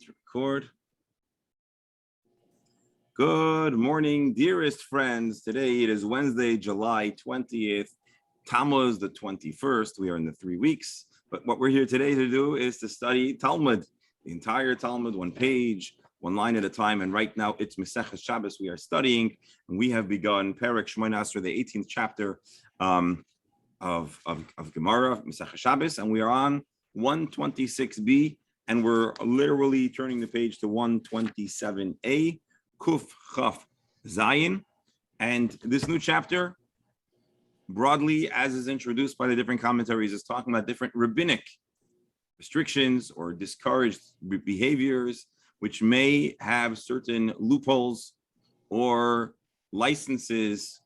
to record. Good morning, dearest friends. Today it is Wednesday, July 20th, Tammuz the 21st. We are in the 3 weeks, but what we're here today to do is to study Talmud, the entire Talmud, one page, one line at a time. And right now it's Masechus Shabbos we are studying, and we have begun Perek Shmoneh Esrei, the 18th chapter of Gemara, Masechus Shabbos, and we are on 126b, and we're literally turning the page to 127a, Kuf Chaf Zayin. And this new chapter, broadly, as is introduced by the different commentaries, is talking about different rabbinic restrictions or discouraged behaviors, which may have certain loopholes or licenses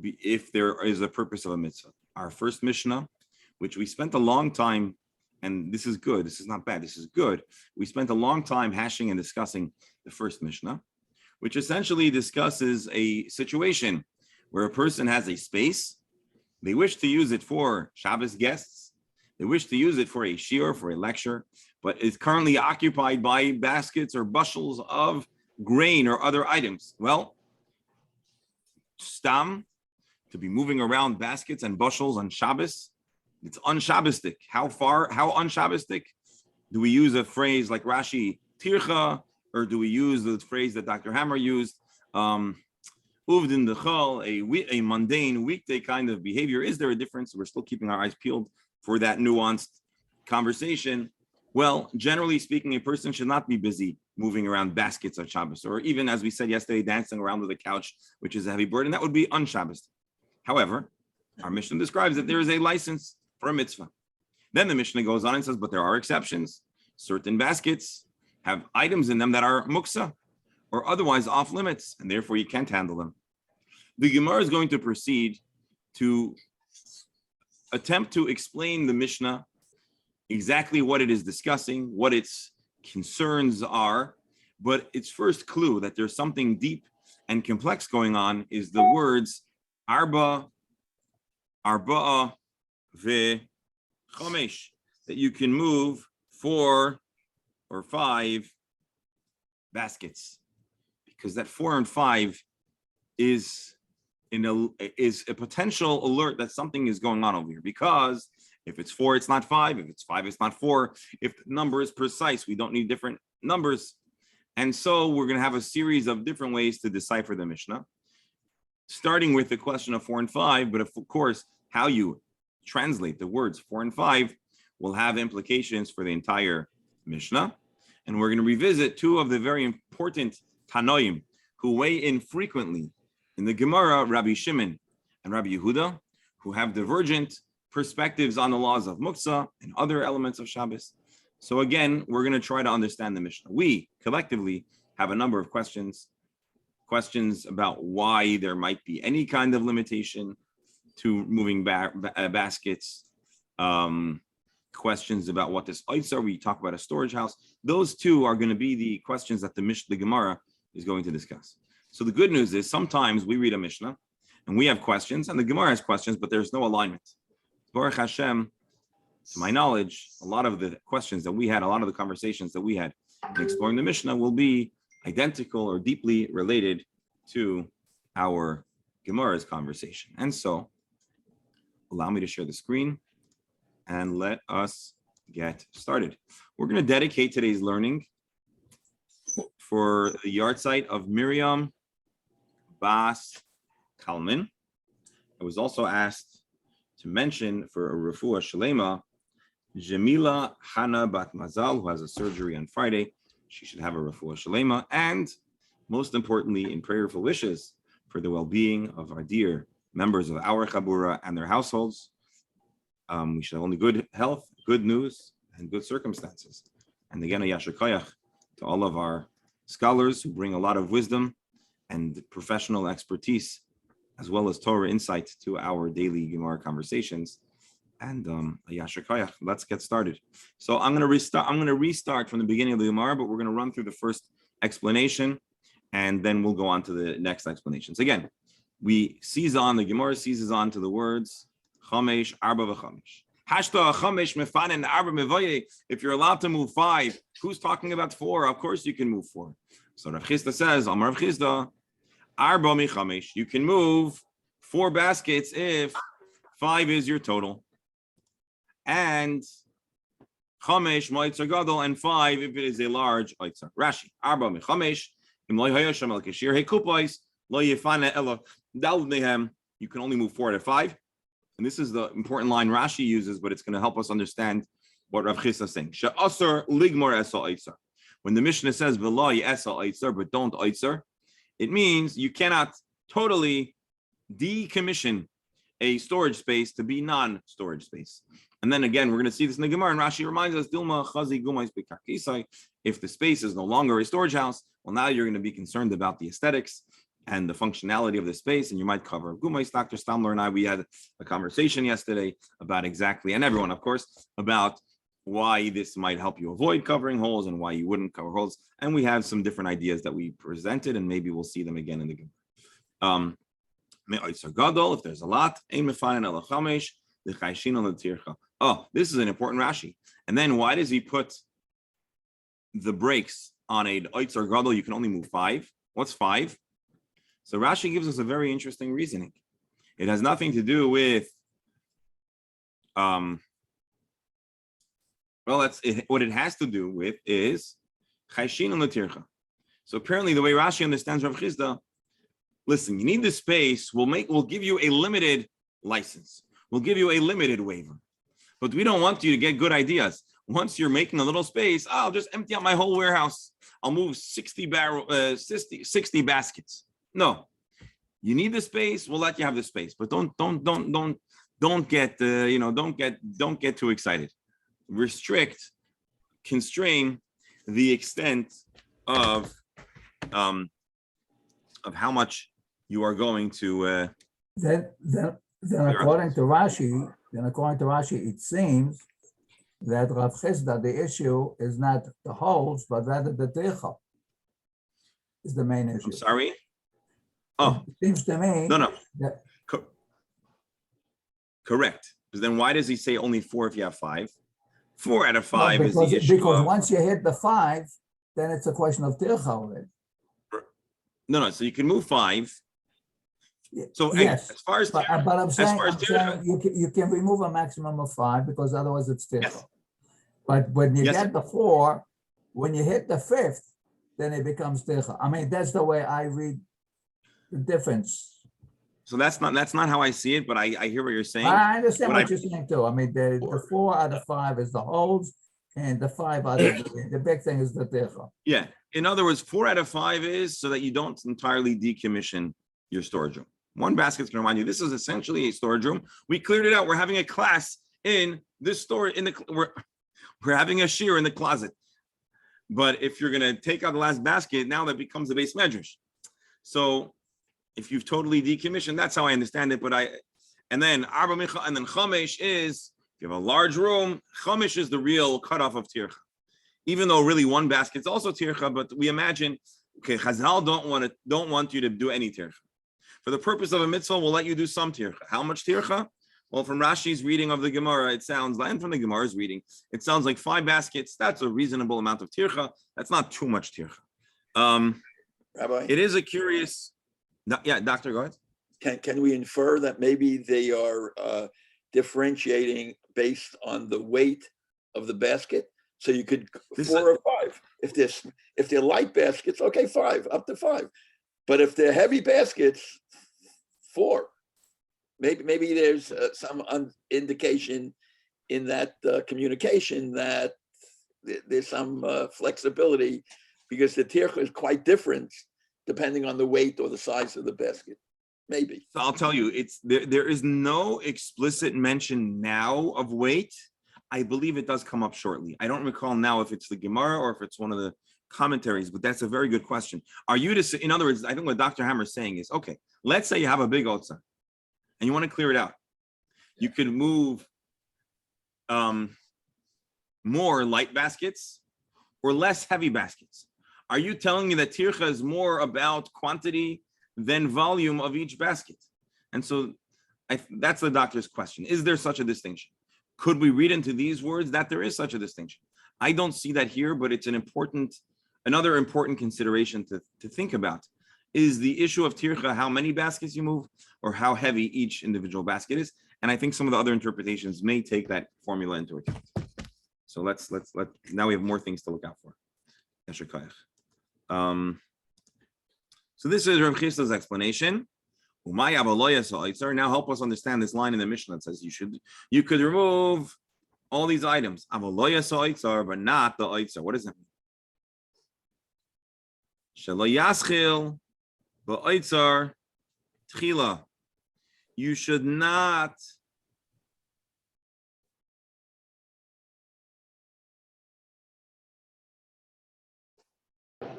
if there is a purpose of a mitzvah. Our first Mishnah, which we spent a long time, and this is good, this is not bad, this is good. We spent a long time hashing and discussing the first Mishnah, which essentially discusses a situation where a person has a space, they wish to use it for Shabbos guests, they wish to use it for a shiur, for a lecture, but is currently occupied by baskets or bushels of grain or other items. Well, stam, to be moving around baskets and bushels on Shabbos, it's unshabbostic. How unshabbostic? Do we use a phrase like Rashi, tircha, or do we use the phrase that Dr. Hammer used, uvdin dechal, a mundane weekday kind of behavior? Is there a difference? We're still keeping our eyes peeled for that nuanced conversation. Well, generally speaking, a person should not be busy moving around baskets of Shabbos, or even, as we said yesterday, dancing around with a couch, which is a heavy burden. That would be unshabbostic. However, our Mishnah describes that there is a license for a mitzvah. Then the Mishnah goes on and says, but there are exceptions. Certain baskets have items in them that are muksa or otherwise off limits, and therefore you can't handle them. The Gemara is going to proceed to attempt to explain the Mishnah, exactly what it is discussing, what its concerns are, but its first clue that there's something deep and complex going on is the words arba'a ve'chamesh, that you can move 4 or 5 baskets, because that 4 and 5 is a potential alert that something is going on over here. Because if it's 4, it's not 5. If it's 5, it's not 4. If the number is precise, we don't need different numbers. And so we're going to have a series of different ways to decipher the Mishnah, starting with the question of 4 and 5. But of course, how you translate the words 4 and 5 will have implications for the entire Mishnah. And we're going to revisit 2 of the very important Tanoim who weigh in frequently in the Gemara, Rabbi Shimon and Rabbi Yehuda, who have divergent perspectives on the laws of muksa and other elements of Shabbos. So again, we're going to try to understand the Mishnah. We collectively have a number of questions about why there might be any kind of limitation to moving baskets, questions about what this oitz are. We talk about a storage house. Those 2 are going to be the questions that the Gemara is going to discuss. So the good news is sometimes we read a Mishnah and we have questions, and the Gemara has questions, but there's no alignment. Baruch Hashem, to my knowledge, a lot of the questions that we had, a lot of the conversations that we had in exploring the Mishnah will be identical or deeply related to our Gemara's conversation. And so, allow me to share the screen and let us get started. We're going to dedicate today's learning for the yahrzeit of Miriam Bas Kalman. I was also asked to mention for a refuah shalema, Jamila Hana Bat Mazal, who has a surgery on Friday. She should have a refuah shalema, and most importantly, in prayerful wishes for the well-being of our dear members of our chabura and their households. We should have only good health, good news, and good circumstances. And again, a yasher koyach to all of our scholars who bring a lot of wisdom and professional expertise, as well as Torah insight to our daily Gemara conversations. And a yasher koyach. Let's get started. So I'm going to restart from the beginning of the Gemara, but we're going to run through the first explanation, and then we'll go on to the next explanations. Again, the Gemara seizes on to the words chamesh, arba v'chamesh. If you're allowed to move 5, who's talking about 4? Of course you can move 4. So Rav Chisda says, Amar Rav Chisda, Arba michamesh, you can move 4 baskets if 5 is your total. And chamesh ma'itzer gadol, and 5 if it is a large oitzer. Rashi, Arba michamesh, im lo hayasham el kashir hekupais, lo yefana ela dal nehem. You can only move 4 out of 5. And this is the important line Rashi uses, but it's going to help us understand what Rav Chisda is saying. She'asar ligmor esal oitzer. When the Mishnah says v'lo esal oitzer, but don't oitzer, it means you cannot totally decommission a storage space to be non-storage space. And then again, we're going to see this in the Gemara, and Rashi reminds us, Dilma chazi gumais bekakisai. If the space is no longer a storage house, well, now you're going to be concerned about the aesthetics and the functionality of the space, and you might cover gumais. Dr. Stamler and I, we had a conversation yesterday about exactly, and everyone, of course, about why this might help you avoid covering holes and why you wouldn't cover holes. And we have some different ideas that we presented, and maybe we'll see them again in the Gemara. If there's a lot, oh, this is an important Rashi. And then why does he put the brakes on a oitzer gadol? You can only move 5. What's 5? So Rashi gives us a very interesting reasoning. It has nothing to do with what it has to do with is chayshin and latircha. So apparently, the way Rashi understands Rav Chisda, listen, you need the space. We'll give you a limited license. We'll give you a limited waiver, but we don't want you to get good ideas. Once you're making a little space, I'll just empty out my whole warehouse. I'll move 60 baskets. No, you need the space. We'll let you have the space, but don't get don't get too excited. Constrain the extent of how much you are going to. Then according to Rashi, it seems that Rav Chisda, the issue is not the holes, but rather the teicha is the main issue. I'm sorry. Oh, it seems to me. No. Correct. But then why does he say only 4 if you have 5? 4 out of 5 is the issue. Because once you hit the 5, then it's a question of tircha already. No. So you can move 5. So yes, as far as but I'm saying you can remove a maximum of 5 because otherwise it's tircha. Yes. But when you get the 4, when you hit the 5th, then it becomes tircha. I mean, that's the way I read the difference. So that's not how I see it, but I hear what you're saying. I understand what you're saying too. I mean, the 4 out of 5 is the holds, and the 5 out of the big thing is the tircha. Yeah. In other words, 4 out of 5 is so that you don't entirely decommission your storage room. 1 basket's going to remind you this is essentially a storage room. We cleared it out. We're having a class in this storage we're having a shiur in the closet. But if you're going to take out the last basket, now that becomes a base medrash. So if you've totally decommissioned, that's how I understand it. And then chamesh is, if you have a large room, chamesh is the real cutoff of tircha. Even though really 1 basket's also tircha, but we imagine, okay, Chazal don't want you to do any tircha. For the purpose of a mitzvah, we'll let you do some tircha. How much tircha? Well, from Rashi's reading of the Gemara, it sounds, and from the Gemara's reading, it sounds like 5 baskets. That's a reasonable amount of tircha. That's not too much tircha. Rabbi, it is a curious. Yeah, Doctor, go ahead. Can we infer that maybe they are differentiating based on the weight of the basket? So you could 4 or 5. If they're light baskets, okay, 5, up to 5. But if they're heavy baskets, 4. Maybe there's some indication in that communication that there's some flexibility, because the tircha is quite different depending on the weight or the size of the basket. Maybe. So I'll tell you, there is no explicit mention now of weight. I believe it does come up shortly. I don't recall now if it's the Gemara or if it's one of the commentaries, but that's a very good question. Are you to say, in other words, I think what Dr. Hammer is saying is, okay, let's say you have a big otza and you want to clear it out. You could move more light baskets or less heavy baskets. Are you telling me that tircha is more about quantity than volume of each basket? And so that's the doctor's question. Is there such a distinction? Could we read into these words that there is such a distinction? I don't see that here, but it's another important consideration to think about is the issue of tircha, how many baskets you move or how heavy each individual basket is. And I think some of the other interpretations may take that formula into account. So now we have more things to look out for. So this is Rav Chisda's explanation. Now help us understand this line in the Mishnah that says you could remove all these items, but not the oitzer. What does that mean? You should not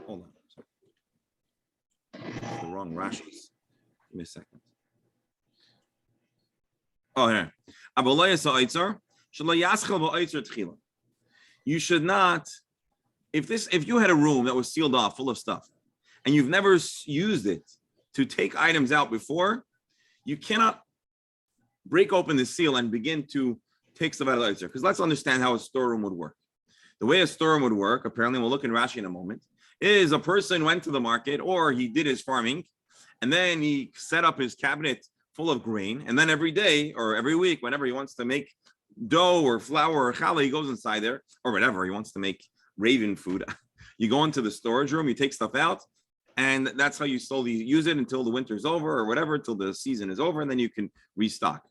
hold on. Sorry. That's the wrong Rashi's. Give me a second. Oh, here. You should not, if you had a room that was sealed off full of stuff and you've never used it to take items out before, you cannot break open the seal and begin to take stuff out of the oitzer. Because let's understand how a storeroom would work. The way a storeroom would work, apparently we'll look in Rashi in a moment, is a person went to the market or he did his farming and then he set up his cabinet full of grain. And then every day or every week, whenever he wants to make dough or flour or challah, he goes inside there or whatever. He wants to make raven food. You go into the storage room, you take stuff out, and that's how you slowly use it until the winter's over or whatever, until the season is over, and then you can restock.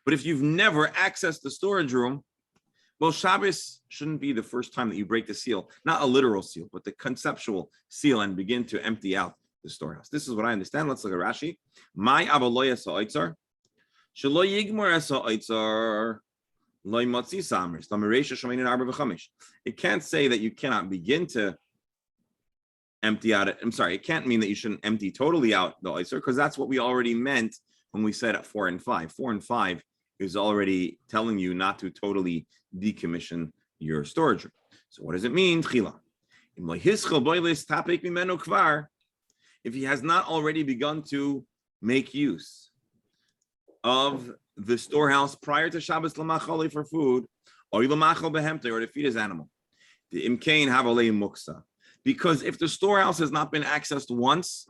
But if you've never accessed the storage room, well, Shabbos shouldn't be the first time that you break the seal, not a literal seal, but the conceptual seal and begin to empty out the storehouse. This is what I understand. Let's look at Rashi. My avaloya sa'oitzar, shelo yigmor sa'oitzar, loy motzi samers. It can't say that you cannot begin to empty out it. I'm sorry, it can't mean that you shouldn't empty totally out the oitzar, because that's what we already meant when we said at 4 and 5. 4 and 5 is already telling you not to totally decommission your storage room. So what does it mean? If he has not already begun to make use of the storehouse prior to Shabbos Lamachali for food, or to feed his animal, the imkain havalei muksa. Because if the storehouse has not been accessed once,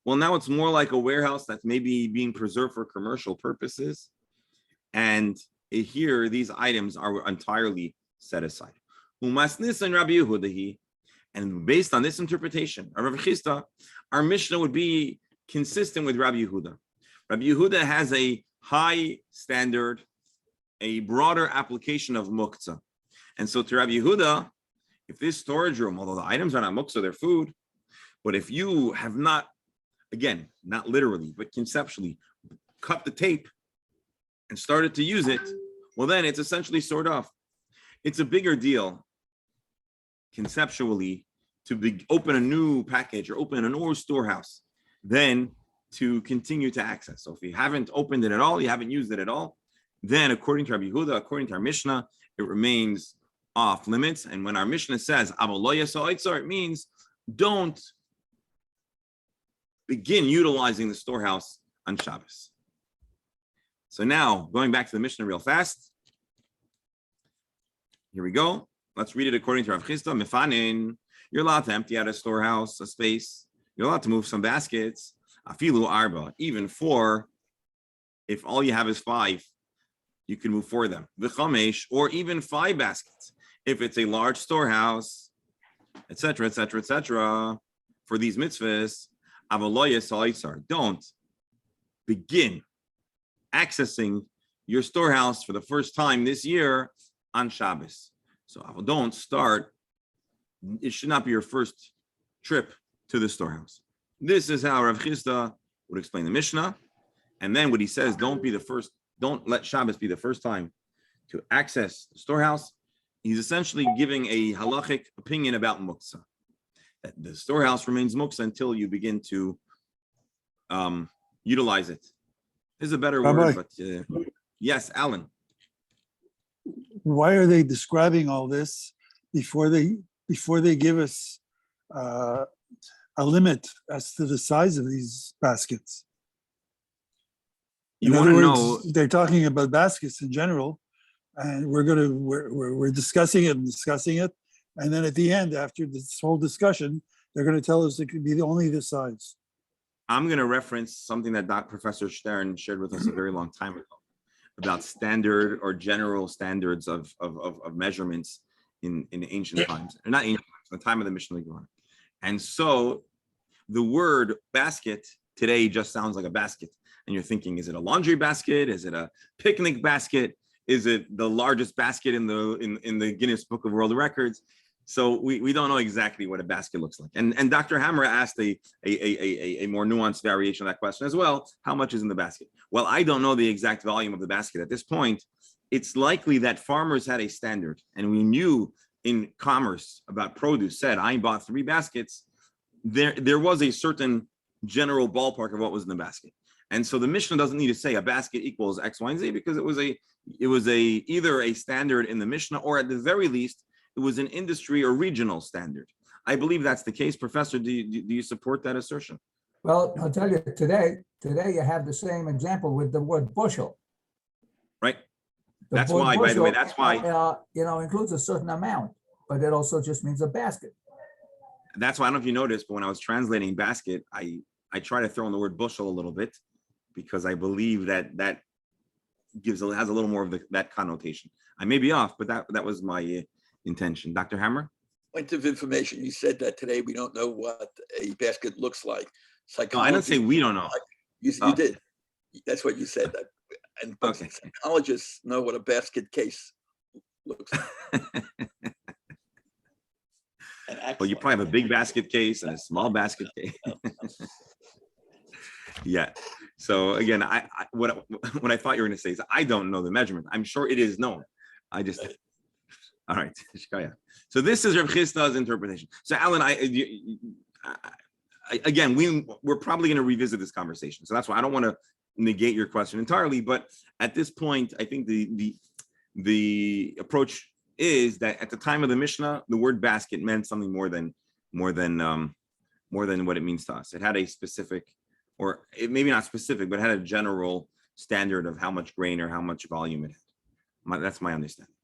well, now it's more like a warehouse that's maybe being preserved for commercial purposes. And here, these items are entirely set aside. And based on this interpretation of Rav Chisda, our Mishnah would be consistent with Rabbi Yehuda. Rabbi Yehuda has a high standard, a broader application of muktzah. And so to Rabbi Yehuda, if this storage room, although the items are not muktzah, they're food, but if you have not, again, not literally, but conceptually, cut the tape and started to use it, well, then it's essentially stored off. It's a bigger deal conceptually to open a new package or open a new storehouse than to continue to access. So if you haven't opened it at all, you haven't used it at all, then according to Rabbi Yehuda, according to our Mishnah, it remains off limits. And when our Mishnah says, it means don't begin utilizing the storehouse on Shabbos. So now, going back to the Mishnah real fast. Here we go. Let's read it according to Rav Chisda. Mefanin, you're allowed to empty out a storehouse, a space. You're allowed to move some baskets. Afilu arba, even 4. If all you have is 5, you can move 4 of them. V'chamesh, or even 5 baskets. If it's a large storehouse, etc., etc., etc. For these mitzvahs, avaloya sa'isar. Don't begin accessing your storehouse for the first time this year on Shabbos. So don't start. It should not be your first trip to the storehouse. This is how Rav Chisda would explain the Mishnah. And then what he says, don't let Shabbos be the first time to access the storehouse. He's essentially giving a halachic opinion about muktzah. That the storehouse remains muktzah until you begin to utilize it. There's a better word, but yes, Alan. Why are they describing all this before they give us a limit as to the size of these baskets? In other words, they're talking about baskets in general, and we're discussing it, and then at the end, after this whole discussion, they're going to tell us it could be only this size. I'm going to reference something that Professor Stern shared with us a very long time ago about standard or general standards of measurements in ancient times, or not ancient times, the time of the Mishnah Gemara. And so the word basket today just sounds like a basket. And you're thinking, is it a laundry basket? Is it a picnic basket? Is it the largest basket in the Guinness Book of World Records? So we don't know exactly what a basket looks like. And Dr. Hammer asked a more nuanced variation of that question as well. How much is in the basket? Well, I don't know the exact volume of the basket at this point. It's likely that farmers had a standard, and we knew in commerce about produce said, I bought 3 baskets. There was a certain general ballpark of what was in the basket. And so the Mishnah doesn't need to say a basket equals X, Y, and Z, because it was either a standard in the Mishnah, or at the very least, it was an industry or regional standard. I believe that's the case. Professor, do you support that assertion? Well, I'll tell you, today you have the same example with the word bushel. Right. The That's word why, by the way, bushel, that's why. Includes a certain amount, but it also just means a basket. That's why, I don't know if you noticed, but when I was translating basket, I try to throw in the word bushel a little bit, because I believe that has a little more of that connotation. I may be off, but that was my intention. Dr. Hammer? Point of information, you said that today we don't know what a basket looks like. No, I didn't say we don't know. You did. That's what you said. And Okay. Psychologists know what a basket case looks like. Well, you probably have a big basket case and a small basket case. Yeah. So again, what I thought you were going to say is I don't know the measurement. I'm sure it is known. All right. So this is Rav Chisda's interpretation. So Alan, we're probably going to revisit this conversation. So that's why I don't want to negate your question entirely. But at this point, I think the approach is that at the time of the Mishnah, the word basket meant something more than what it means to us. It had a specific, or it maybe not specific, but it had a general standard of how much grain or how much volume it had. That's my understanding.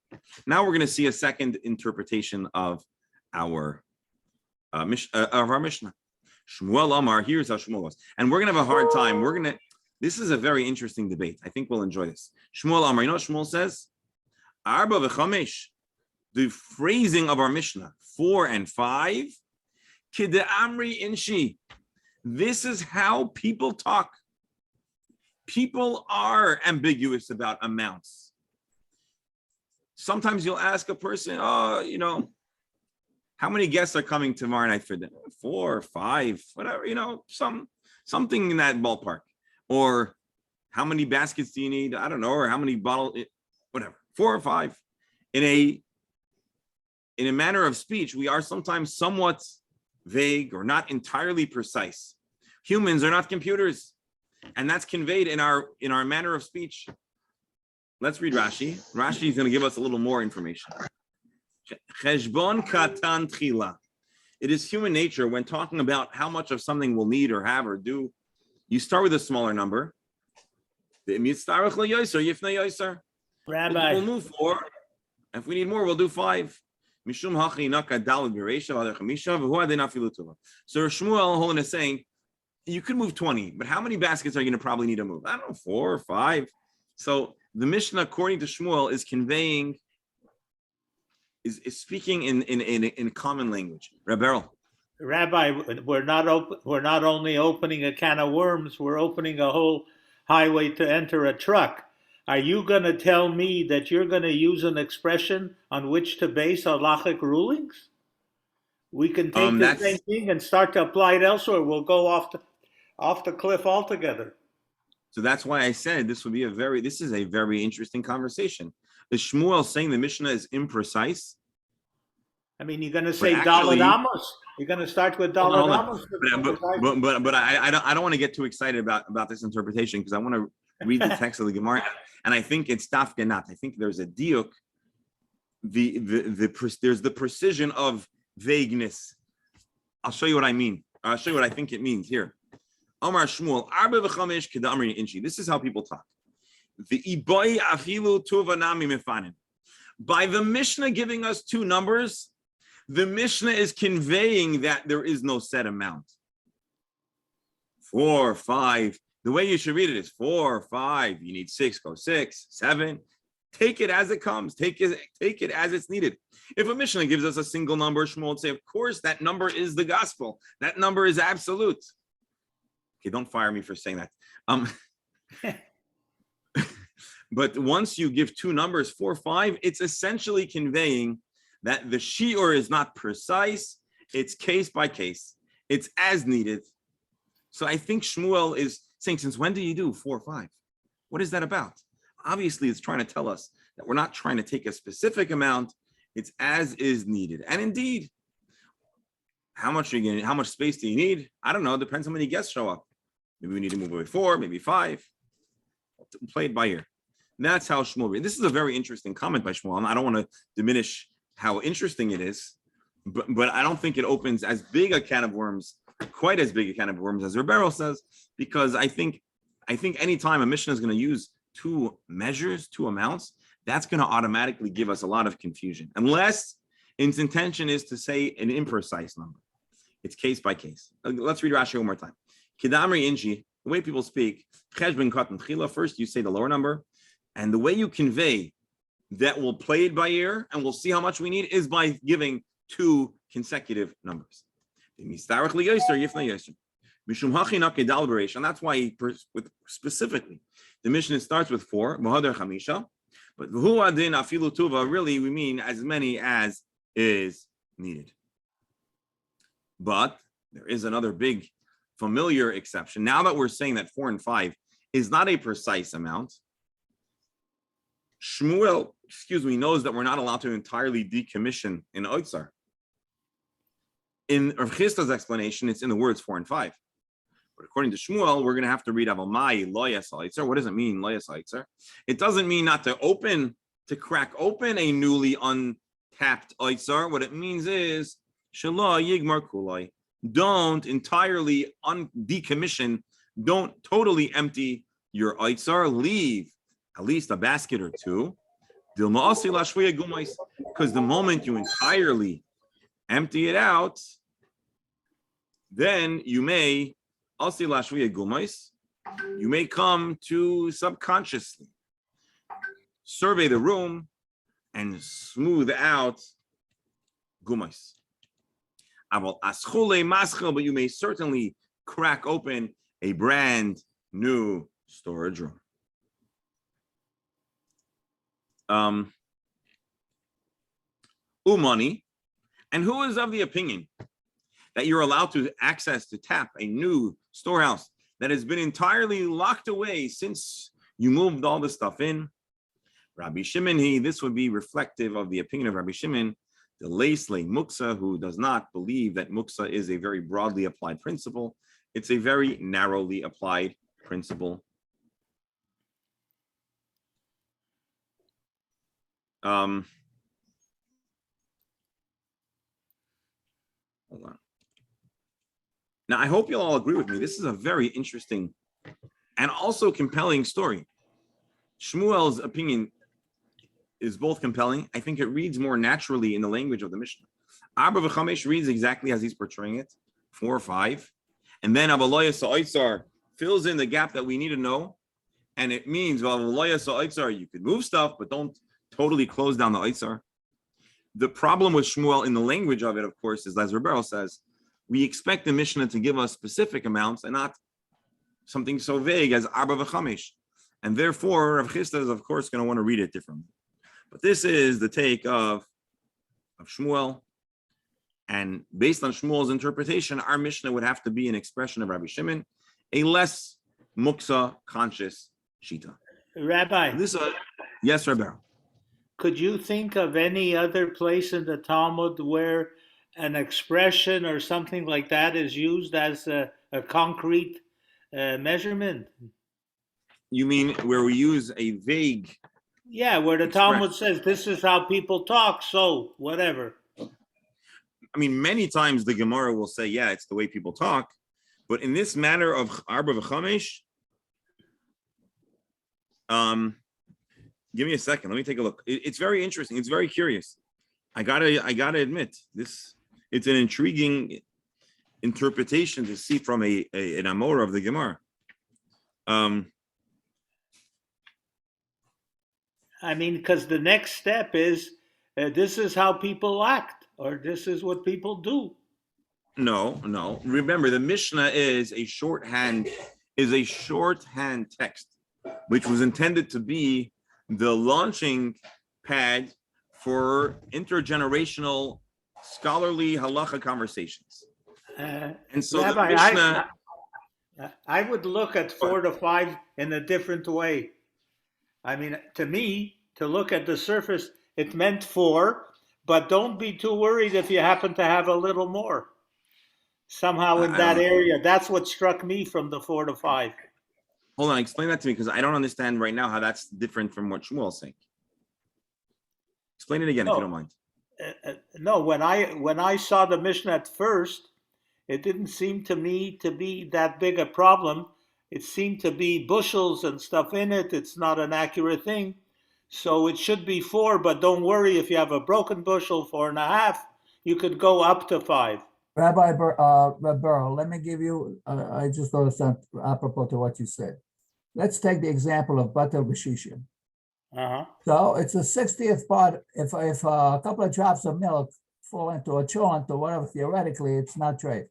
Now we're going to see a second interpretation of our Mishnah. Shmuel Amar, here's how Shmuel goes. And we're going to have a hard time. This is a very interesting debate. I think we'll enjoy this. Shmuel Amar, you know what Shmuel says? Arba v'chamesh. The phrasing of our Mishnah, 4 and 5, Kide Amri Inshi. This is how people talk. People are ambiguous about amounts. Sometimes you'll ask a person, how many guests are coming tomorrow night for dinner? 4 or 5, whatever, something in that ballpark. Or how many baskets do you need? I don't know, or how many bottles, whatever, 4 or 5. In a manner of speech, we are sometimes somewhat vague or not entirely precise. Humans are not computers, and that's conveyed in our manner of speech. Let's read Rashi. Rashi is going to give us a little more information. Cheshbon katan tchila. It is human nature when talking about how much of something we'll need or have or do. You start with a smaller number. Rabbi, we'll move 4. If we need more, we'll do 5. So Shmuel Holden is saying, you could move 20, but how many baskets are you going to probably need to move? I don't know, 4 or 5. So the Mishnah, according to Shmuel, is conveying, is speaking in common language. Rabbi, we're not only opening a can of worms, we're opening a whole highway to enter a truck. Are you going to tell me that you're going to use an expression on which to base halachic rulings? We can take the same thing and start to apply it elsewhere. We'll go off the cliff altogether. So that's why I said this is a very interesting conversation. Is Shmuel saying the Mishnah is imprecise? I mean, you're going to say Daled Amos. You're going to start with Daled Amos. But I don't want to get too excited about this interpretation, because I want to read the text of the Gemara, and I think it's tafkenat. I think there's a diuk. There's the precision of vagueness. I'll show you what I mean. I'll show you what I think it means here. Amar Shmuel, Arba v'chamesh k'da'amri inchi. This is how people talk. The iboy afilu tuvanami mifanim. By the Mishnah giving us two numbers, the Mishnah is conveying that there is no set amount. 4, 5. The way you should read it is 4, 5. You need 6, go 6, 7. Take it as it comes. Take it as it's needed. If a Mishnah gives us a single number, Shmuel would say, of course, that number is the gospel. That number is absolute. Okay, don't fire me for saying that. But once you give two numbers, 4, 5, it's essentially conveying that the shiur is not precise. It's case by case. It's as needed. So I think Shmuel is saying, since when do you do 4, 5? What is that about? Obviously, it's trying to tell us that we're not trying to take a specific amount. It's as is needed. And indeed, how much space do you need? I don't know. It depends how many guests show up. Maybe we need to move away 4, maybe 5. Play it by ear. That's how Shmuel reads. This is a very interesting comment by Shmuel. I don't want to diminish how interesting it is, but I don't think it opens as big a can of worms, quite as big a can of worms as Rebero says, because I think anytime a Mishnah is going to use two measures, two amounts, that's going to automatically give us a lot of confusion, unless its intention is to say an imprecise number. It's case by case. Let's read Rashi one more time. Kidamri inji, the way people speak, first you say the lower number, and the way you convey that we'll play it by ear and we'll see how much we need is by giving two consecutive numbers. And that's why specifically the Mishnah starts with 4, but really we mean as many as is needed. But there is another big familiar exception. Now that we're saying that 4 and 5 is not a precise amount, Shmuel, knows that we're not allowed to entirely decommission in Oitzar. In Rav Chisda's explanation, it's in the words 4 and 5. But according to Shmuel, we're going to have to read Avomai Loyas Oitzar. What does it mean, Loyas Oitzar? It doesn't mean not to crack open a newly untapped Oitzar. What it means is Shelo Yigmar Kuloi. Don't entirely decommission. Don't totally empty your Oitzar. Leave at least a basket or two, because the moment you entirely empty it out, then you may come to subconsciously survey the room and smooth out gumais. But you may certainly crack open a brand new storage room. Umani, and who is of the opinion that you're allowed to tap a new storehouse that has been entirely locked away since you moved all the stuff in? Rabbi Shimon, this would be reflective of the opinion of Rabbi Shimon, the Leisle Muksa, who does not believe that Muksa is a very broadly applied principle. It's a very narrowly applied principle. Hold on. Now, I hope you'll all agree with me. This is a very interesting and also compelling story. Shmuel's opinion is both compelling. I think it reads more naturally in the language of the Mishnah. Arba v'chamesh reads exactly as he's portraying it, 4 or 5. And then Avaloya Sa'otzar fills in the gap that we need to know. And it means, Avaloya Sa'otzar, you could move stuff, but don't totally close down the Oitzar. The problem with Shmuel in the language of it, of course, is, as Rebero says, we expect the Mishnah to give us specific amounts and not something so vague as Arba v'chamesh. And therefore, Rav Chisda is, of course, going to want to read it differently. But this is the take of Shmuel. And based on Shmuel's interpretation, our Mishnah would have to be an expression of Rabbi Shimon, a less muksa conscious shita. Rabbi. Yes, Rebero. Could you think of any other place in the Talmud where an expression or something like that is used as a concrete measurement? You mean where we use a vague? Yeah, where the Talmud says this is how people talk, so whatever. I mean, many times the Gemara will say, yeah, it's the way people talk. But in this matter of Arba v'chamesh, Give me a second. Let me take a look. It's very interesting. It's very curious. I gotta admit this. It's an intriguing interpretation to see from an Amora of the Gemara. I mean, because the next step is this is how people act, or this is what people do. No. Remember, the Mishnah is a shorthand text, which was intended to be the launching pad for intergenerational scholarly halacha conversations. And so Rabbi, the Mishnah, I would look at 4 to 5 in a different way. I mean, to me, to look at the surface, it meant 4, but don't be too worried if you happen to have a little more. Somehow in that area, that's what struck me from the 4 to 5. hold on, explain that to me, because I don't understand right now how that's different from what Shmuel's saying. Explain it again, if you don't mind. No, when I saw the Mishnah at first, it didn't seem to me to be that big a problem. It seemed to be bushels and stuff in it. It's not an accurate thing. So it should be 4, but don't worry if you have a broken bushel, 4.5, you could go up to 5. Rabbi Burrow, let me give you, I just thought of something apropos to what you said. Let's take the example of Batel B'Shishim. So it's a 60th part. If a couple of drops of milk fall into a chont or whatever, theoretically, it's not trade.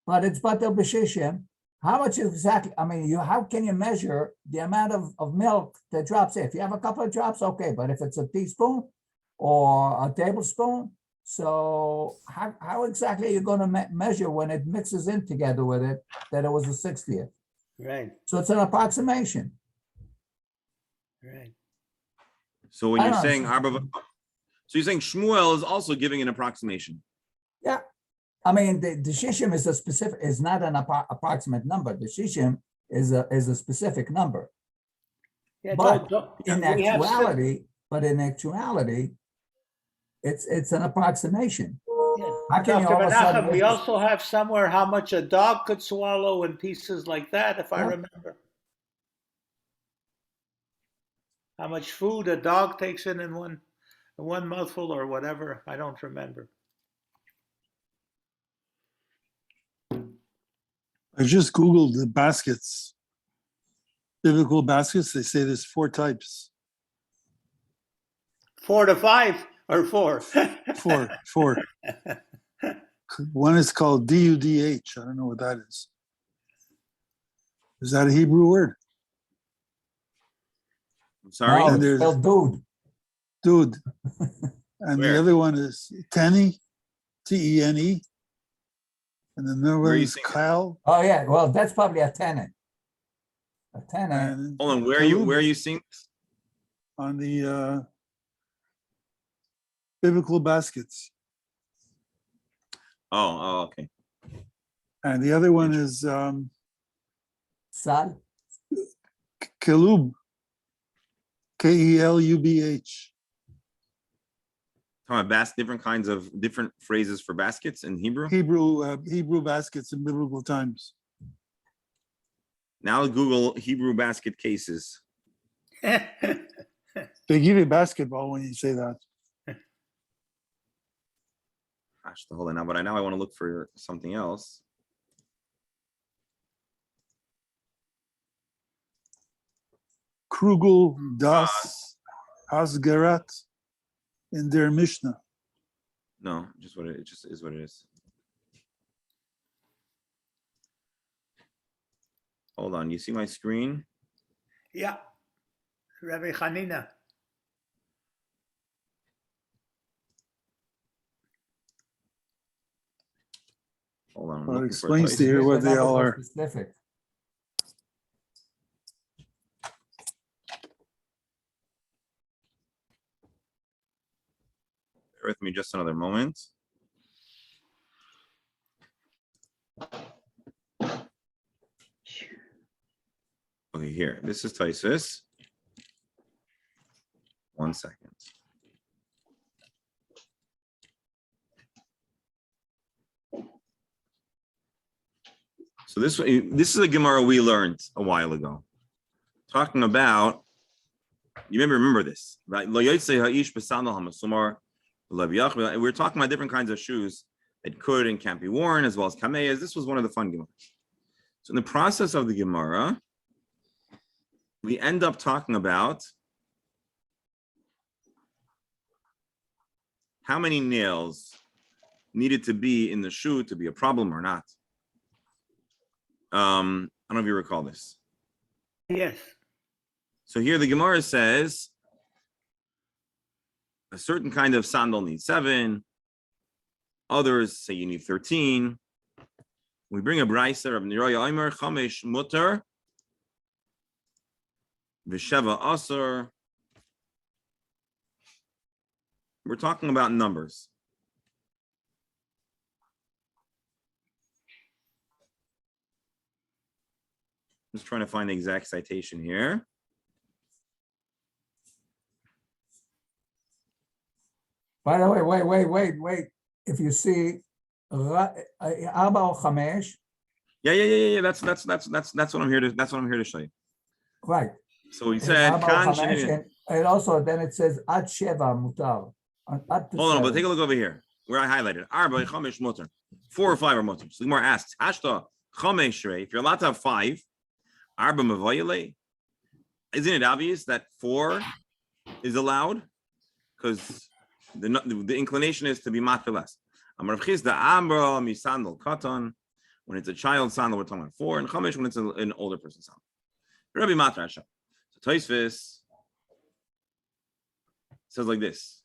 But it's Batel B'Shishim. How much exactly, I mean, how can you measure the amount of milk that drops in? If you have a couple of drops, okay, but if it's a teaspoon or a tablespoon, so how exactly are you going to measure when it mixes in together with it that it was a 60th? Right. So it's an approximation. Right. So when you're saying Shmuel is also giving an approximation. Yeah. I mean, the shishim is not an approximate number. The shishim is a specific number. Yeah, but in actuality, it's an approximation. Yeah. How can you all of a sudden we also have somewhere how much a dog could swallow and pieces like that, if I remember. How much food a dog takes in one mouthful or whatever, I don't remember. I just Googled the baskets, biblical baskets. They say there's 4 types. 4 to 5 or 4? 4. One is called D-U-D-H. I don't know what that is. Is that a Hebrew word? I'm sorry? No, it's spelled dude. Dude. And Where? the other one is Teni, T-E-N-E. And the number one is Kyle. Oh yeah, well that's probably a tenant. A tenant. Hold on, where are you seeing this? On the biblical baskets. Oh, okay. And the other one is Sal. Kelub. K-E-L-U-B-H. Different phrases for baskets in Hebrew? Hebrew baskets in biblical times. Now Google Hebrew basket cases. They give you basketball when you say that. Gosh, hold on now, but I want to look for something else. Krugel das Hasgarat in their Mishnah. No, it just is what it is. Hold on, you see my screen? Yeah. Rabbi Hanina. Hold on. Well, it explains to you what they all are. Specific. Bear with me just another moment. Okay, here. This is Taisus. 1 second. So this is a Gemara we learned a while ago, talking about You maybe remember this, right? We're talking about different kinds of shoes that could and can't be worn, as well as kameyas. This was one of the fun Gemaras. So in the process of the Gemara, we end up talking about how many nails needed to be in the shoe to be a problem or not. I don't know if you recall this. Yes. So here the Gemara says a certain kind of sandal needs 7. Others say you need 13. We bring a brayser of Niraya Omer, Chamesh Mutter, Vesheva Asur. We're talking about numbers. Just trying to find the exact citation here. By the way, wait. If you see Arba or Chamesh. Yeah. That's what I'm here to show you. Right. So we said and also then it says Ad Sheva Mutar. Hold on, but take a look over here where I highlighted Arba Chamesh Mutar. 4 or 5 are mutar. So the Gemara asks, Hashta Chamesh Rei. If you're allowed to have 5, Arba Mavayale. Isn't it obvious that 4 is allowed? Because the inclination is to be matfilas. Amar Chizda Amra Misandal Katan. When it's a child sandal, we're talking about 4, and Chamesh when it's an older person's sandal. Rabbi Matrasha. So Tosfos says like this.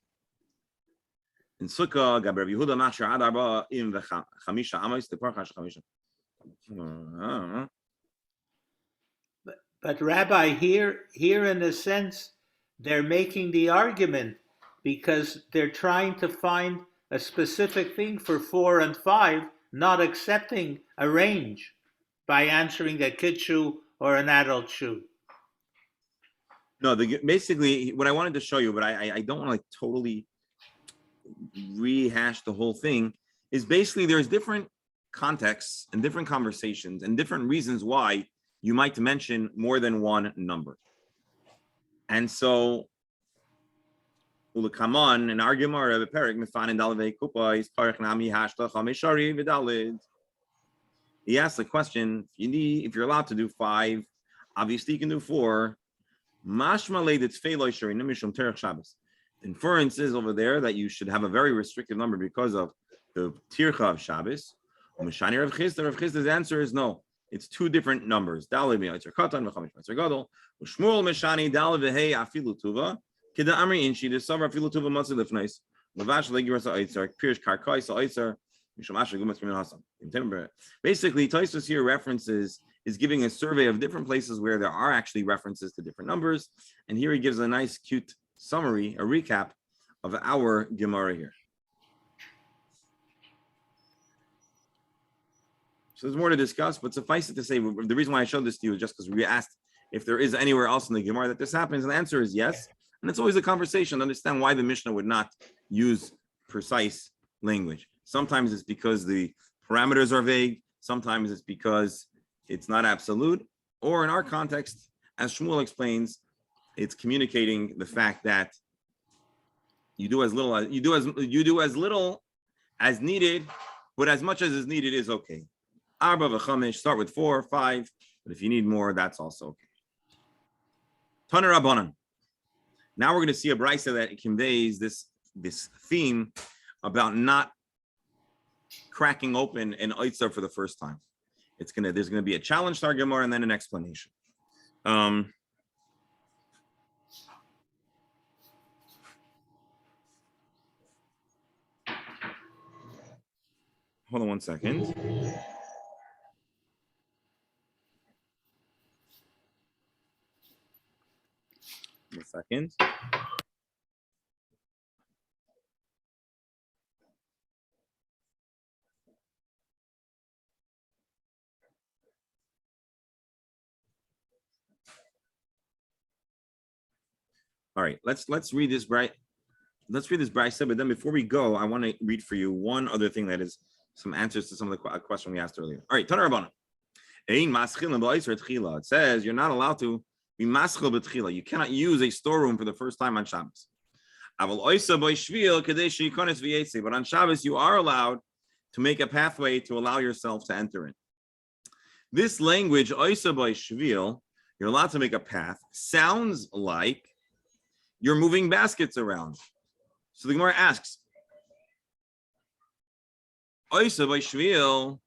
In Sukkah, Gab Rabbi Yehuda Machshir Ad Arba Im V'Chamisha Amos Teparchash Chamisha. But Rabbi, here in a sense, they're making the argument because they're trying to find a specific thing for 4 and 5, not accepting a range by answering a kid shoe or an adult shoe. No, basically what I wanted to show you, but I don't want to like totally rehash the whole thing, is basically there's different contexts and different conversations and different reasons why you might mention more than one number. And so come on, an argument of a perik mifan and dalve kupa is parich nami hashta chameshari v'dalid. He asked the question: if you're allowed to do 5, obviously you can do 4. Mashma leid it's feiloi shari nimishum terech Shabbos. Inference is over there that you should have a very restrictive number because of the tircha of Shabbos. Mishani Rav Chisda's answer is no. It's 2 different numbers. Dalid mi'ayitzer katan v'chamish mi'ayitzer gadol. U'shmuel mishani dalid v'hei afilu tuva. Kida amri inshi the savar afilu tuva matzi lifnais. Lavash legirasa ayitzer pirish karkai sa ayitzer. Basically, Tosfos here is giving a survey of different places where there are actually references to different numbers, and here he gives a nice, cute summary, a recap of our Gemara here. So there's more to discuss, but suffice it to say, the reason why I showed this to you is just because we asked if there is anywhere else in the Gemara that this happens, and the answer is yes. And it's always a conversation to understand why the Mishnah would not use precise language. Sometimes it's because the parameters are vague. Sometimes it's because it's not absolute. Or in our context, as Shmuel explains, it's communicating the fact that you do as little as needed, but as much as is needed is okay. Arba v'chamesh, start with 4, 5, but if you need more, that's also okay. Taner Rabbanan. Now we're going to see a brayso that conveys this theme about not cracking open an oitzer for the first time. There's gonna be a challenge to our Gemara and then an explanation. Hold on 1 second. One second. All right, let's read this brayso, but then before we go, I want to read for you one other thing that is some answers to some of the question we asked earlier. All right, Taner Rabbanan. It says you're not allowed to You cannot use a storeroom for the first time on Shabbos. But on Shabbos, you are allowed to make a pathway to allow yourself to enter in. This language, oisa by shvil, you're allowed to make a path, sounds like you're moving baskets around. So the Gemara asks, oisa by shvil,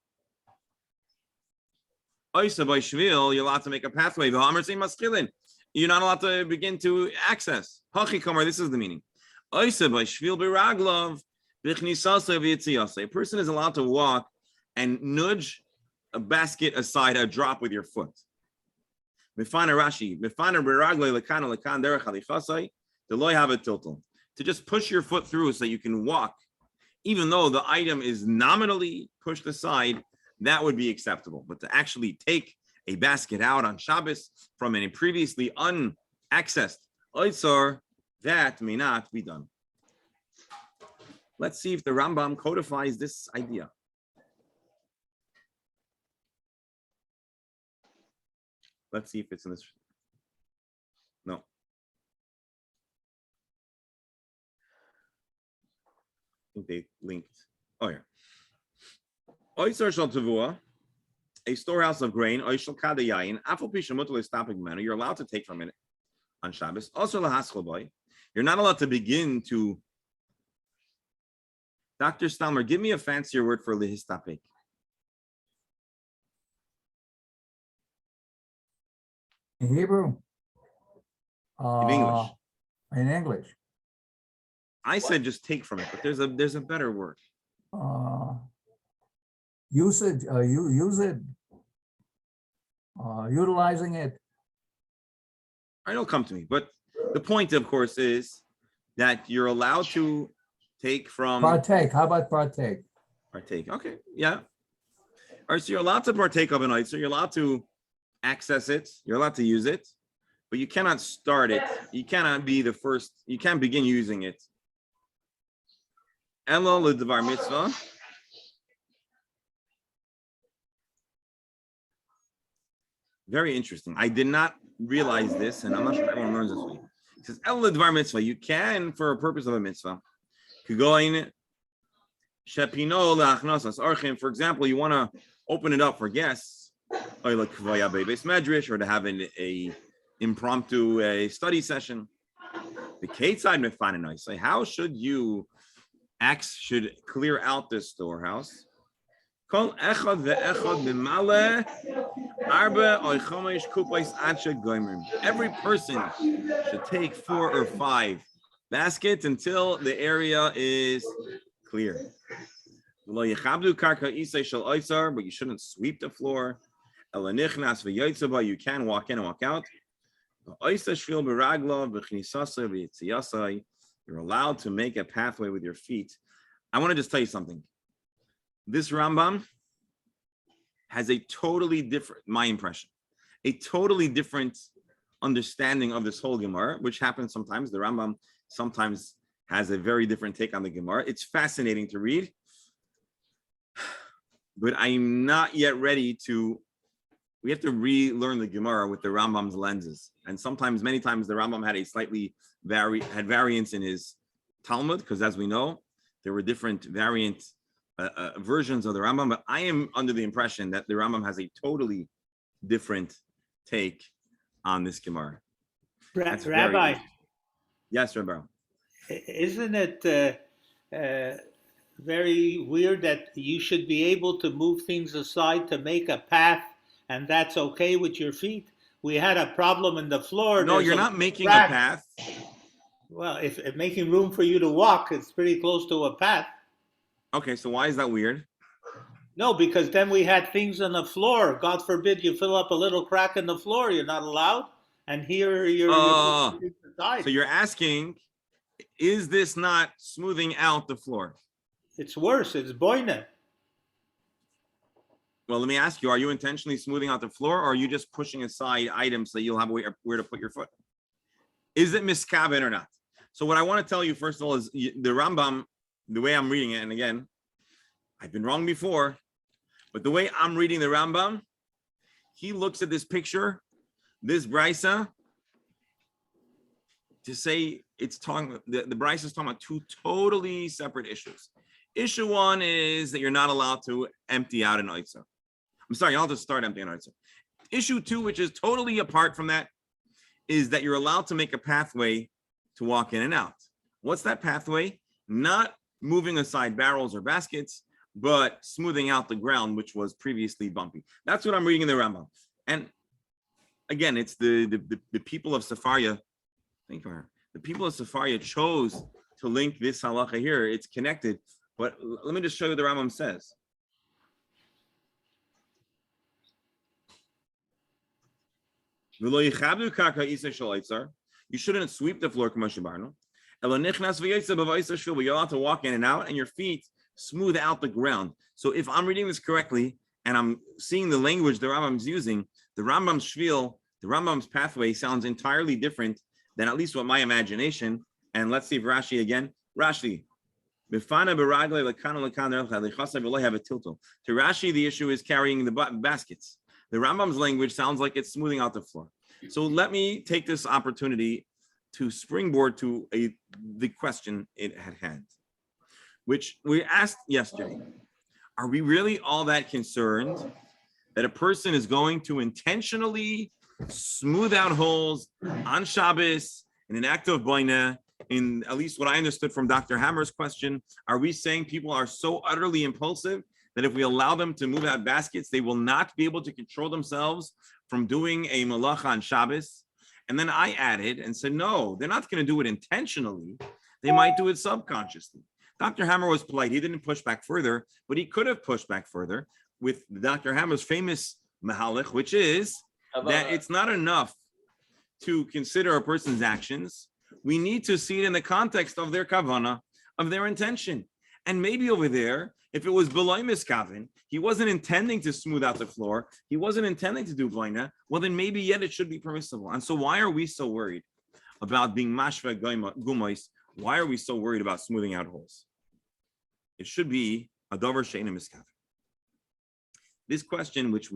you're allowed to make a pathway. You're not allowed to begin to access. This is the meaning. A person is allowed to walk and nudge a basket aside, a drop with your foot. To just push your foot through so you can walk, even though the item is nominally pushed aside, that would be acceptable. But to actually take a basket out on Shabbos from a previously unaccessed oitzar, that may not be done. Let's see if the Rambam codifies this idea. Let's see if it's in this. No. I think they linked. Oh, yeah. Oitzar shel tavua, a storehouse of grain, oishel kadayayin, afal pisha mutal istapik menu, you're allowed to take from it on Shabbos. Also lahaschel boy, you're not allowed to begin to. Dr. Stalmer, give me a fancier word for lihistapik. In Hebrew? In English. In English. I said just take from it, but there's a better word. Use it, utilizing it. It'll come to me, but the point, of course, is that you're allowed to take from. Partake. How about partake? Partake. Okay. Yeah. All right. So you're allowed to partake of an item. So you're allowed to access it. You're allowed to use it, but you cannot start it. You cannot be the first. You can't begin using it. Elo l'dvar mitzvah. Very interesting. I did not realize this, and I'm not sure everyone learns this way. It says Elo l'dvar mitzvah. You can, for a purpose of a mitzvah. For example, you want to open it up for guests, or to have an impromptu study session. The Kate side mefananai. So how should you should clear out this storehouse? Every person should take 4 or 5 baskets until the area is clear. But you shouldn't sweep the floor. You can walk in and walk out. You're allowed to make a pathway with your feet. I want to just tell you something. This Rambam has a totally different, my impression, a totally different understanding of this whole Gemara, which happens sometimes. The Rambam sometimes has a very different take on the Gemara. It's fascinating to read, but I'm not yet ready to. We have to relearn the Gemara with the Rambam's lenses, and sometimes, many times, the Rambam had a slightly variance in his Talmud, because as we know, there were different variant versions of the Rambam. But I am under the impression that the Rambam has a totally different take on this Gemara. Rabbi. Yes, Rabbi. Isn't it very weird that you should be able to move things aside to make a path, and that's okay with your feet? We had a problem in the floor. No, you're not making a path. Well, if making room for you to walk, it's pretty close to a path. Okay, so why is that weird? No, because then we had things on the floor. God forbid you fill up a little crack in the floor. You're not allowed. And here you're so you're asking, is this not smoothing out the floor? It's worse. It's boina. Well, let me ask you, are you intentionally smoothing out the floor, or are you just pushing aside items so you'll have where to put your foot? Is it miskaven or not? So what I want to tell you, first of all, is the Rambam, the way I'm reading it, and again, I've been wrong before, but the way I'm reading the Rambam, he looks at this picture, this brisa, to say it's talking, the Bryce is talking about two totally separate issues. Issue one is that you're not allowed to empty out an oitzer. I'm sorry, you're allowed to start emptying an oitzer. Issue two, which is totally apart from that, is that you're allowed to make a pathway to walk in and out. What's that pathway? Not moving aside barrels or baskets, but smoothing out the ground, which was previously bumpy. That's what I'm reading in the Rambam. And again, it's the people of Sefaria. Think about it. The people of Sefaria chose to link this halacha here. It's connected. But let me just show you what the Rambam says. You shouldn't sweep the floor. You're allowed to walk in and out, and your feet smooth out the ground. So if I'm reading this correctly, and I'm seeing the language the Rambam's using, the Rambam's shvil, the Rambam's pathway sounds entirely different than at least what my imagination. And let's see if Rashi again. Rashi. To Rashi, the issue is carrying the baskets. The Rambam's language sounds like it's smoothing out the floor. So let me take this opportunity to springboard to the question it had had, which we asked yesterday. Are we really all that concerned that a person is going to intentionally smooth out holes on Shabbos in an act of boina? In at least what I understood from Dr. Hammer's question, are we saying people are so utterly impulsive that if we allow them to move out baskets, they will not be able to control themselves from doing a malacha on Shabbos? And then I added and said, no, they're not going to do it intentionally. They might do it subconsciously. Dr. Hammer was polite. He didn't push back further, but he could have pushed back further with Dr. Hammer's famous mahalach, which is that it's not enough to consider a person's actions. We need to see it in the context of their kavana, of their intention. And maybe over there, if it was b'loy miskaven, he wasn't intending to smooth out the floor, he wasn't intending to do boina, well then maybe yet it should be permissible. And so why are we so worried about being mashva gumois? Why are we so worried about smoothing out holes? It should be a davar she'eino miskaven. This question, which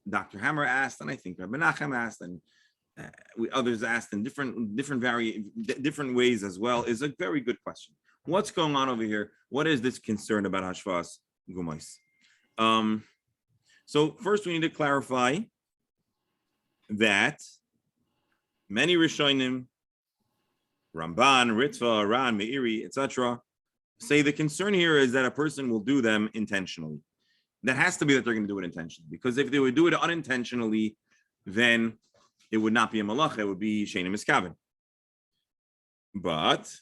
Dr. Hammer asked, and I think Rabbi Nachem asked, and others asked in different ways as well, is a very good question. What's going on over here? What is this concern about hashvas gumais? So first we need to clarify that many Rishonim, Ramban, Ritva, Ran, Meiri, etc., say the concern here is that a person will do them intentionally. That has to be that they're going to do it intentionally, because if they would do it unintentionally, then it would not be a malacha, it would be she'eino miskaven. But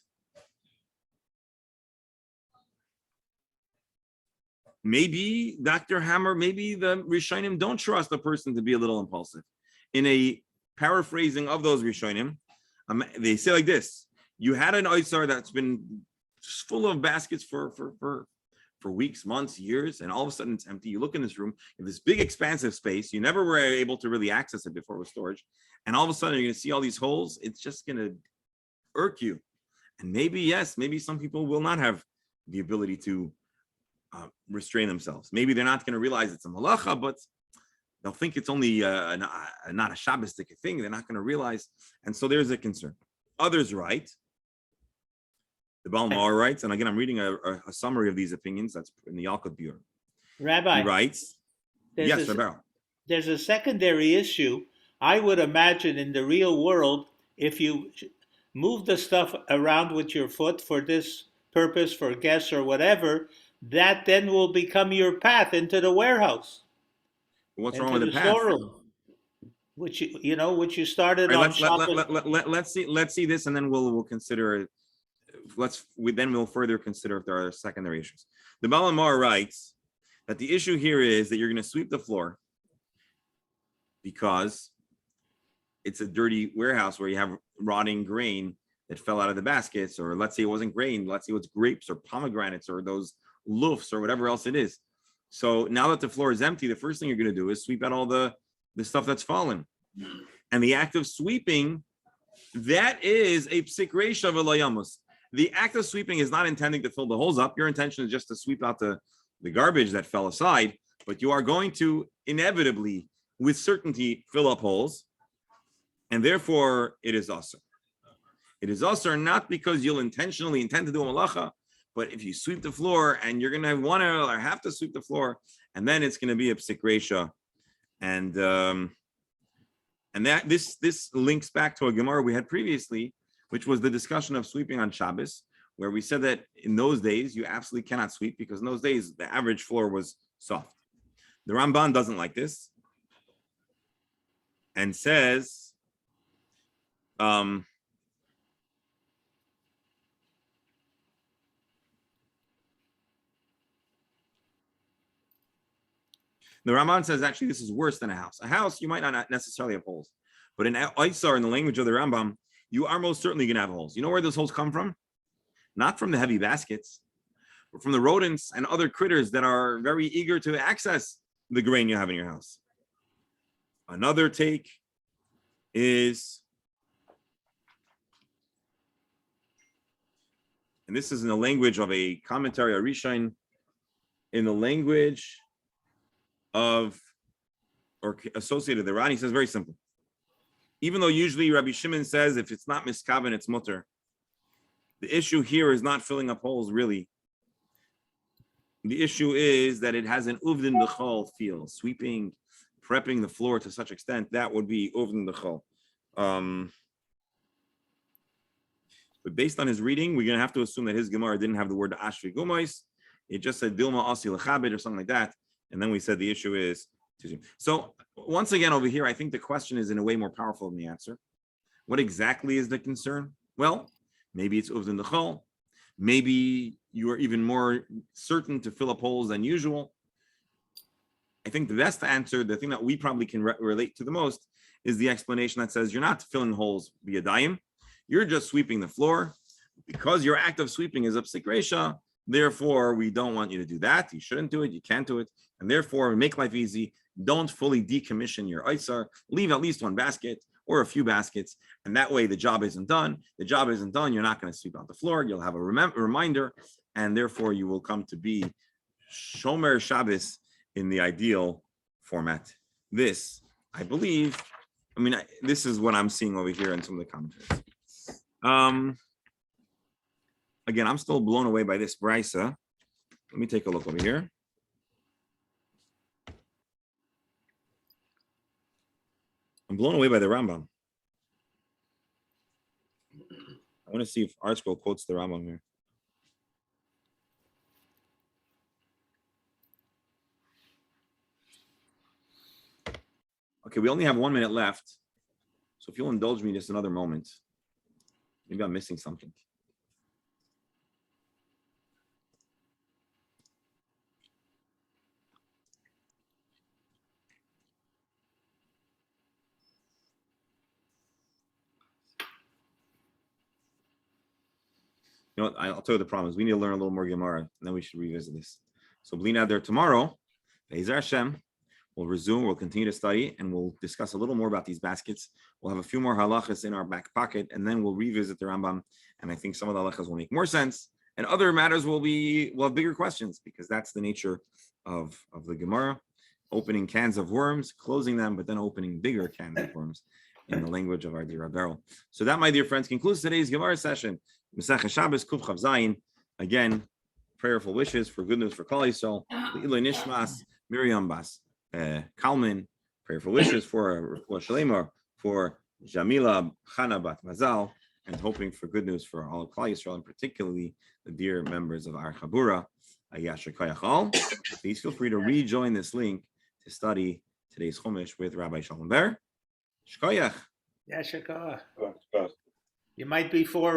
maybe Dr. Hammer, maybe the Rishonim don't trust the person to be a little impulsive. In a paraphrasing of those Rishonim, they say like this: you had an oisar that's been full of baskets for weeks, months, years, and all of a sudden it's empty. You look in this room, you have this big expansive space. You never were able to really access it before with storage. And all of a sudden you're going to see all these holes. It's just going to irk you. And maybe, yes, maybe some people will not have the ability to restrain themselves. Maybe they're not going to realize it's a malacha, but they'll think it's only not a Shabbos-tic thing. They're not going to realize. And so there's a concern. Others write, the Baal Ma'or writes, and again, I'm reading a summary of these opinions. That's in the Yalkut Biur. Rabbi, he writes, yes, Rabbi. There's a secondary issue. I would imagine in the real world, if you move the stuff around with your foot for this purpose, for guests or whatever, that then will become your path into the warehouse. What's wrong with the path? Storeroom, which you started on. Let's see this, and then we'll consider it. We'll further consider if there are secondary issues. The Baal Ma'or writes that the issue here is that you're going to sweep the floor because it's a dirty warehouse where you have rotting grain that fell out of the baskets, or let's say it wasn't grain, let's say it's grapes or pomegranates or those loofs or whatever else it is. So now that the floor is empty, the first thing you're going to do is sweep out all the stuff that's fallen. And the act of sweeping, that is a psik reisha v'lo. The act of sweeping is not intending to fill the holes up. Your intention is just to sweep out the garbage that fell aside, but you are going to inevitably, with certainty, fill up holes. and therefore it is asur. It is asur not because you'll intentionally intend to do a malacha, but if you sweep the floor and you're going to want to or have to sweep the floor, and then it's going to be a psik reisha. And that this links back to a Gemara we had previously, which was the discussion of sweeping on Shabbos, where we said that in those days you absolutely cannot sweep because in those days the average floor was soft. The Ramban doesn't like this and says, the Ramban says actually this is worse than a house. A house you might not necessarily have holes, but in Isar, in the language of the Rambam, you are most certainly going to have holes. You know where those holes come from? Not from the heavy baskets, but from the rodents and other critters that are very eager to access the grain you have in your house. Another take is, and this is in the language of a commentary, a Rishain, in the language of, or associated with the Rani, says very simple. Even though usually Rabbi Shimon says if it's not miskaven, it's mutter. The issue here is not filling up holes, really. The issue is that it has an uvdin b'chol feel, sweeping, prepping the floor to such extent, that would be uvdin b'chol. But based on his reading, we're going to have to assume that his Gemara didn't have the word ashri gumois. It just said dilma asi l'chabed or something like that. And then we said the issue is, so once again over here, I think the question is in a way more powerful than the answer. What exactly is the concern? Well, maybe it's uvdin b'chol. Maybe you are even more certain to fill up holes than usual. I think the best answer, the thing that we probably can relate to the most, is the explanation that says you're not filling holes via dayim. You're just sweeping the floor. Because your act of sweeping is a psik reisha, therefore we don't want you to do that. You shouldn't do it. You can't do it. And therefore, make life easy. Don't fully decommission your isar. Leave at least one basket or a few baskets, and that way the job isn't done. The job isn't done. You're not going to sweep out the floor. You'll have a reminder, and therefore you will come to be Shomer Shabbos in the ideal format. This, I believe, this is what I'm seeing over here in some of the commentaries. Again, I'm still blown away by this brisa. Let me take a look over here. I'm blown away by the Rambam. I want to see if ArtScroll quotes the Rambam here. Okay, we only have 1 minute left. So if you'll indulge me just another moment, maybe I'm missing something. You know what? I'll tell you the problem is we need to learn a little more Gemara, and then we should revisit this. So Blina there tomorrow, Be'ezer Hashem, we'll resume, we'll continue to study, and we'll discuss a little more about these baskets. We'll have a few more halachas in our back pocket, and then we'll revisit the Rambam, and I think some of the halachas will make more sense, and other matters we'll have bigger questions, because that's the nature of the Gemara, opening cans of worms, closing them, but then opening bigger cans of worms in the language of our dear Barrel. So that, my dear friends, concludes today's Gemara session. Masechet Shabbos Kuf Chav Zayin. Again, prayerful wishes for good news for Kol Yisrael. Le'iloi Nishmas Miriam Bas Kalman. Prayerful wishes for Shalema, for Jamila Chana Bat Mazal, and hoping for good news for all of Kol Yisrael, and particularly the dear members of our Chabura. Yasher Koyachal. Please feel free to rejoin this link to study today's Chumash with Rabbi Shalom Ber. Shkoyach. Yasher Koyach. You might be for